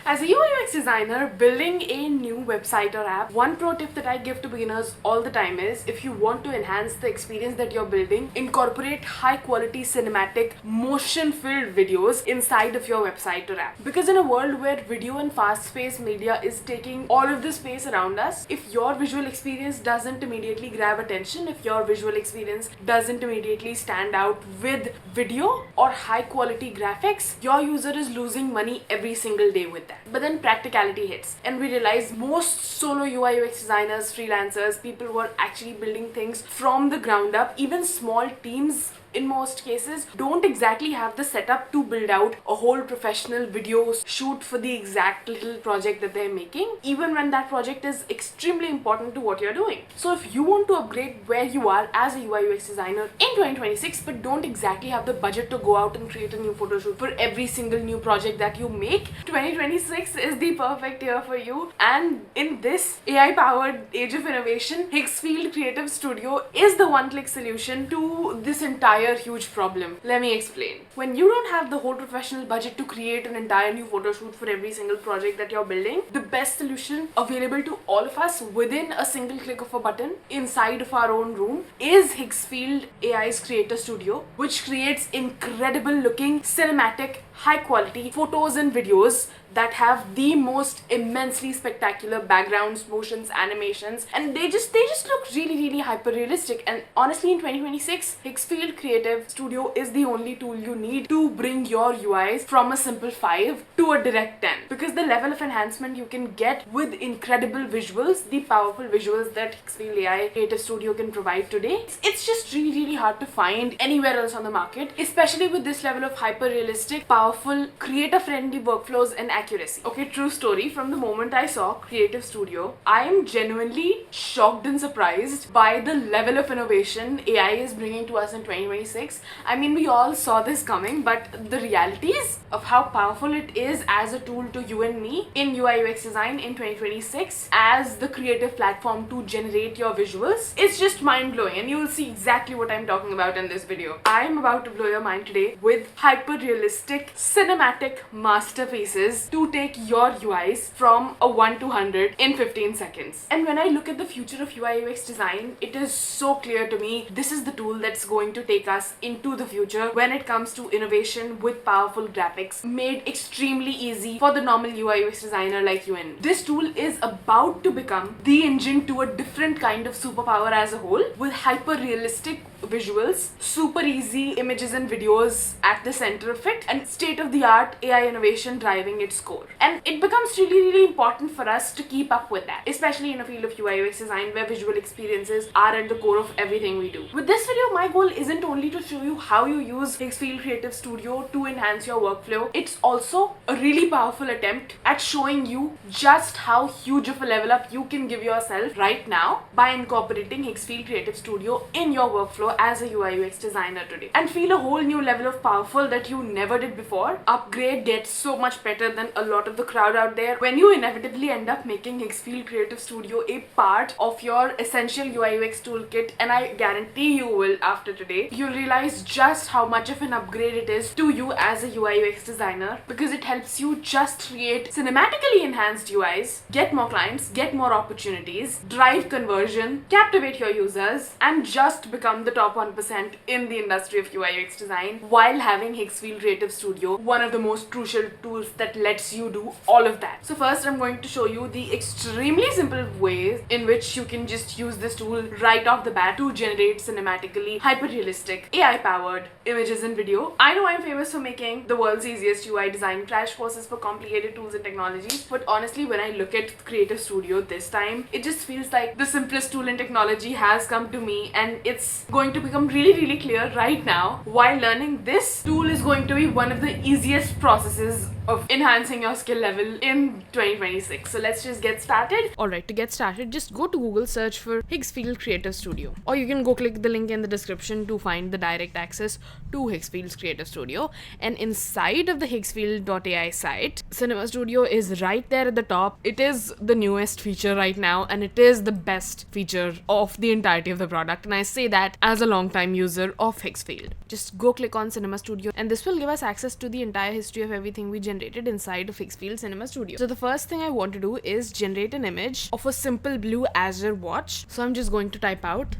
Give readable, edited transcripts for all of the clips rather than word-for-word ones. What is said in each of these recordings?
As a UI/UX designer, building a new website or app, one pro tip that I give to beginners all the time is, if you want to enhance the experience that you're building, incorporate high quality cinematic motion filled videos inside of your website or app. Because in a world where video and fast paced media is taking all of the space around us, if your visual experience doesn't immediately grab attention, if your visual experience doesn't immediately stand out with video or high quality graphics, your user is losing money every single day with that. But then practicality hits, and we realize most solo UI/UX designers, freelancers, people who are actually building things from the ground up, even small teams in most cases, don't exactly have the setup to build out a whole professional video shoot for the exact little project that they're making, even when that project is extremely important to what you're doing. So if you want to upgrade where you are as a UI/UX designer in 2026 but don't exactly have the budget to go out and create a new photo shoot for every single new project that you make, 2026 is the perfect year for you. And in this AI powered age of innovation, Higgsfield Creative Studio is the one-click solution to this entire huge problem. Let me explain. When you don't have the whole professional budget to create an entire new photo shoot for every single project that you're building, the best solution available to all of us within a single click of a button inside of our own room is Higgsfield AI's Creator Studio, which creates incredible looking cinematic high quality photos and videos that have the most immensely spectacular backgrounds, motions, animations, and they just look really hyper realistic. And honestly, in 2026, Higgsfield Creative Studio is the only tool you need to bring your UIs from a simple 5 to a direct 10, because the level of enhancement you can get with incredible visuals, the powerful visuals that Higgsfield AI Creative Studio can provide today, it's just really hard to find anywhere else on the market, especially with this level of hyper realistic, powerful, creator friendly workflows and accuracy. Okay, true story. From the moment I saw Creative Studio, I am genuinely shocked and surprised by the level of innovation AI is bringing to us in 2026. I mean, we all saw this coming, but the realities of how powerful it is as a tool to you and me in UI/UX design in 2026 as the creative platform to generate your visuals, it's just mind-blowing, and you will see exactly what I'm talking about in this video. I'm about to blow your mind today with hyper-realistic cinematic masterpieces to take your UIs from a 1 to 100 in 15 seconds. And when I look at the future of UI/UX design, it is so clear to me this is the tool that's going to take us into the future when it comes to innovation with powerful graphics made extremely easy for the normal UI/UX designer like you and me. This tool is about to become the engine to a different kind of superpower as a whole, with hyper-realistic visuals, super easy images and videos at the center of it, and state-of-the-art AI innovation driving its core. And it becomes really important for us to keep up with that, especially in a field of UI/UX design where visual experiences are at the core of everything we do. With this video, my goal isn't only to show you how you use Higgsfield Creative Studio to enhance your workflow, it's also a really powerful attempt at showing you just how huge of a level up you can give yourself right now by incorporating Higgsfield Creative Studio in your workflow as a UI/UX designer today, and feel a whole new level of powerful that you never did before. Upgrade, get so much better than a lot of the crowd out there when you inevitably end up making Higgsfield Creative Studio a part of your essential UI/UX toolkit, and I guarantee you will after today. You'll realize just how much of an upgrade it is to you as a UI/UX designer, because it helps you just create cinematically enhanced UIs, get more clients, get more opportunities, drive conversion, captivate your users, and just become the top 1% in the industry of UI/UX design while having Higgsfield Creative Studio, one of the most crucial tools that lets you do all of that. So first, I'm going to show you the extremely simple ways in which you can just use this tool right off the bat to generate cinematically hyper-realistic, AI-powered images and video. I know I'm famous for making the world's easiest UI design crash courses for complicated tools and technologies, but honestly, when I look at Creative Studio this time, it just feels like the simplest tool in technology has come to me, and it's going to become really clear right now while learning. This tool is going to be one of the easiest processes of enhancing your skill level in 2026. So let's just get started. Alright, to get started, just go to Google, search for Higgsfield Creative Studio, or you can go click the link in the description to find the direct access to Higgsfield's Creative Studio. And inside of the Higgsfield.ai site, Cinema Studio is right there at the top. It is the newest feature right now, and it is the best feature of the entirety of the product, and I say that as a long-time user of Higgsfield. Just go click on Cinema Studio, and this will give us access to the entire history of everything we generate generated inside of Higgsfield Cinema Studio. So the first thing I want to do is generate an image of a simple blue Azure watch. So I'm just going to type out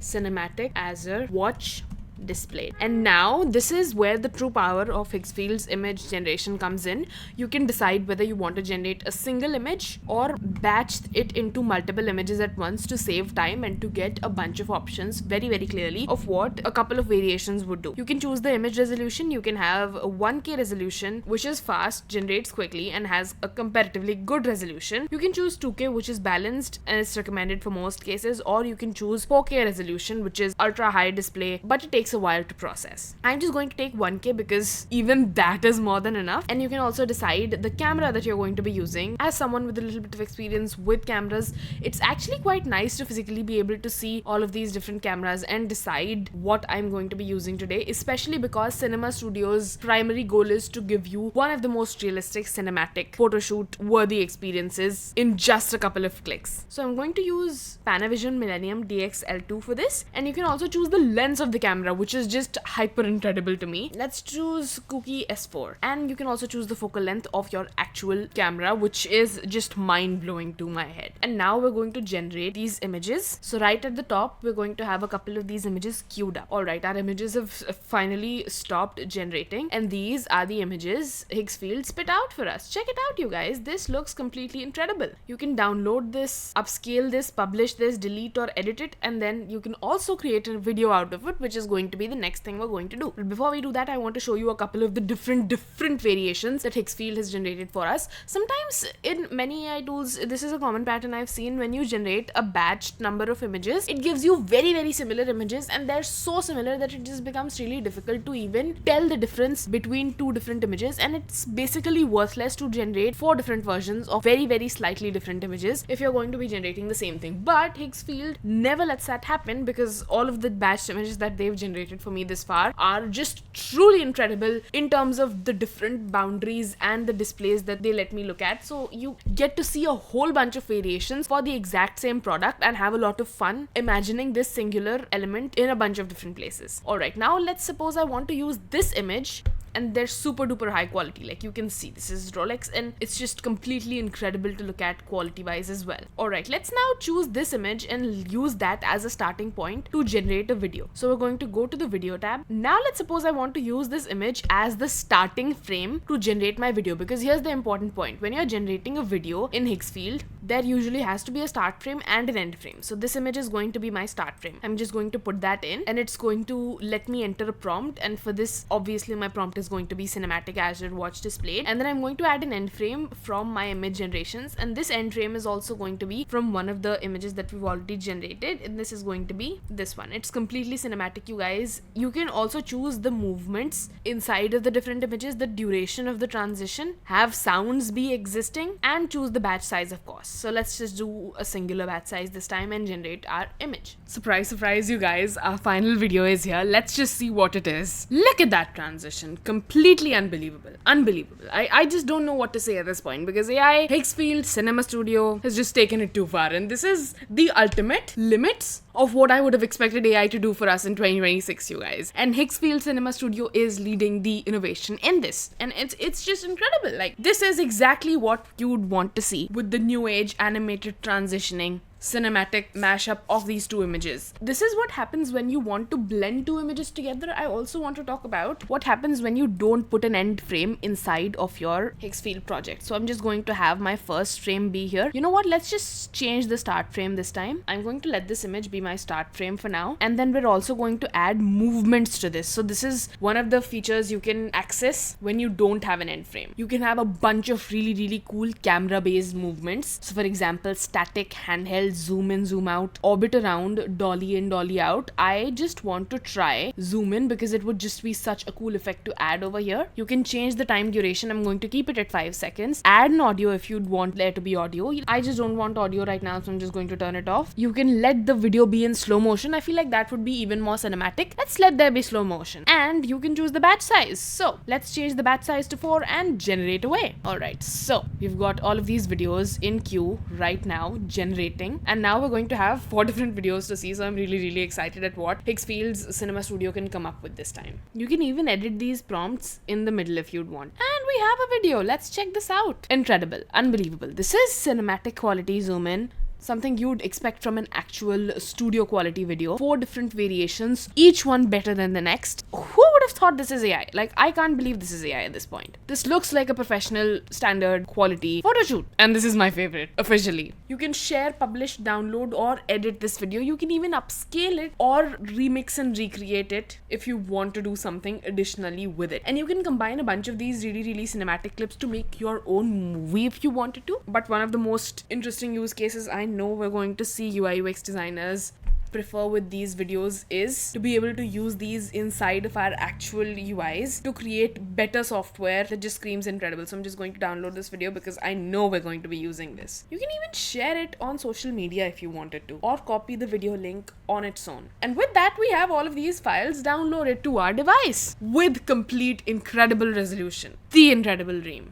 cinematic Azure watch displayed. And now this is where the true power of Higgsfield's image generation comes in. You can decide whether you want to generate a single image or batch it into multiple images at once to save time and to get a bunch of options very clearly of what a couple of variations would do. You can choose the image resolution. You can have a 1K resolution, which is fast, generates quickly, and has a comparatively good resolution. You can choose 2K, which is balanced and is recommended for most cases, or you can choose 4K resolution, which is ultra high display, but it takes a while to process. I'm just going to take 1K because even that is more than enough. And you can also decide the camera that you're going to be using. As someone with a little bit of experience with cameras, it's actually quite nice to physically be able to see all of these different cameras and decide what I'm going to be using today, especially because Cinema Studio's primary goal is to give you one of the most realistic cinematic photoshoot worthy experiences in just a couple of clicks. So I'm going to use Panavision Millennium DX-L2 for this, and you can also choose the lens of the camera, which is just hyper incredible to me. Let's choose Cookie S4, and you can also choose the focal length of your actual camera, which is just mind-blowing to my head. And now we're going to generate these images. So right at the top, we're going to have a couple of these images queued up. Alright, our images have finally stopped generating, and these are the images Higgsfield spit out for us. Check it out, you guys. This looks completely incredible. You can download this, upscale this, publish this, delete or edit it, and then you can also create a video out of it, which is going to be the next thing we're going to do. But before we do that, I want to show you a couple of the different variations that Higgsfield has generated for us. Sometimes in many AI tools, this is a common pattern I've seen. When you generate a batched number of images, it gives you very similar images, and they're so similar that it just becomes really difficult to even tell the difference between two different images, and it's basically worthless to generate 4 different versions of very slightly different images if you're going to be generating the same thing. But Higgsfield never lets that happen, because all of the batched images that they've generated for me this far are just truly incredible in terms of the different boundaries and the displays that they let me look at. So you get to see a whole bunch of variations for the exact same product and have a lot of fun imagining this singular element in a bunch of different places. Alright, now let's suppose I want to use this image, and they're super duper high quality. Like you can see, this is Rolex, and it's just completely incredible to look at quality wise as well. Alright, let's now choose this image and use that as a starting point to generate a video. So we're going to go to the video tab. Now let's suppose I want to use this image as the starting frame to generate my video, because here's the important point. When you're generating a video in Higgsfield, there usually has to be a start frame and an end frame. So this image is going to be my start frame. I'm just going to put that in, and it's going to let me enter a prompt, and for this obviously my prompt is going to be cinematic Azure watch displayed, and then I'm going to add an end frame from my image generations, and this end frame is also going to be from one of the images that we've already generated, and this is going to be this one. It's completely cinematic, you guys. You can also choose the movements inside of the different images, the duration of the transition, have sounds be existing, and choose the batch size, of course. So let's just do a singular batch size this time and generate our image. Surprise, you guys, our final video is here. Let's just see what it is. Look at that transition. Completely unbelievable. I just don't know what to say at this point, because AI Higgsfield Cinema Studio has just taken it too far, and this is the ultimate limits of what I would have expected AI to do for us in 2026, you guys. And Higgsfield Cinema Studio is leading the innovation in this, and it's just incredible. Like, this is exactly what you would want to see with the new age animated transitioning cinematic mashup of these two images. This is what happens when you want to blend two images together. I also want to talk about what happens when you don't put an end frame inside of your Higgsfield project. So I'm just going to have my first frame be here. You know what? Let's just change the start frame this time. I'm going to let this image be my start frame for now. And then we're also going to add movements to this. So this is one of the features you can access when you don't have an end frame. You can have a bunch of really cool camera-based movements. So for example, static, handheld, zoom in, zoom out, orbit around, dolly in, dolly out. I just want to try zoom in because it would just be such a cool effect to add over here. You can change the time duration. I'm going to keep it at 5 seconds. Add an audio if you'd want there to be audio. I just don't want audio right now, so I'm just going to turn it off. You can let the video be in slow motion. I feel like that would be even more cinematic. Let's let there be slow motion. And you can choose the batch size. So let's change the batch size to 4 and generate away. Alright, so we've got all of these videos in queue right now generating. And now we're going to have 4 different videos to see, so I'm really excited at what Higgsfield's Cinema Studio can come up with this time. You can even edit these prompts in the middle if you'd want. And we have a video. Let's check this out. Incredible. Unbelievable. This is cinematic quality zoom in. Something you'd expect from an actual studio quality video. 4 different variations, each one better than the next. Who would have thought this is AI? Like, I can't believe this is AI at this point. This looks like a professional standard quality photo shoot. And this is my favorite, officially. You can share, publish, download, or edit this video. You can even upscale it or remix and recreate it if you want to do something additionally with it. And you can combine a bunch of these really cinematic clips to make your own movie if you wanted to. But one of the most interesting use cases I know we're going to see UI UX designers prefer with these videos is to be able to use these inside of our actual UIs to create better software that just screams incredible. So I'm just going to download this video because I know we're going to be using this. You can even share it on social media if you wanted to, or copy the video link on its own. And with that, we have all of these files downloaded to our device with complete incredible resolution. The incredible dream.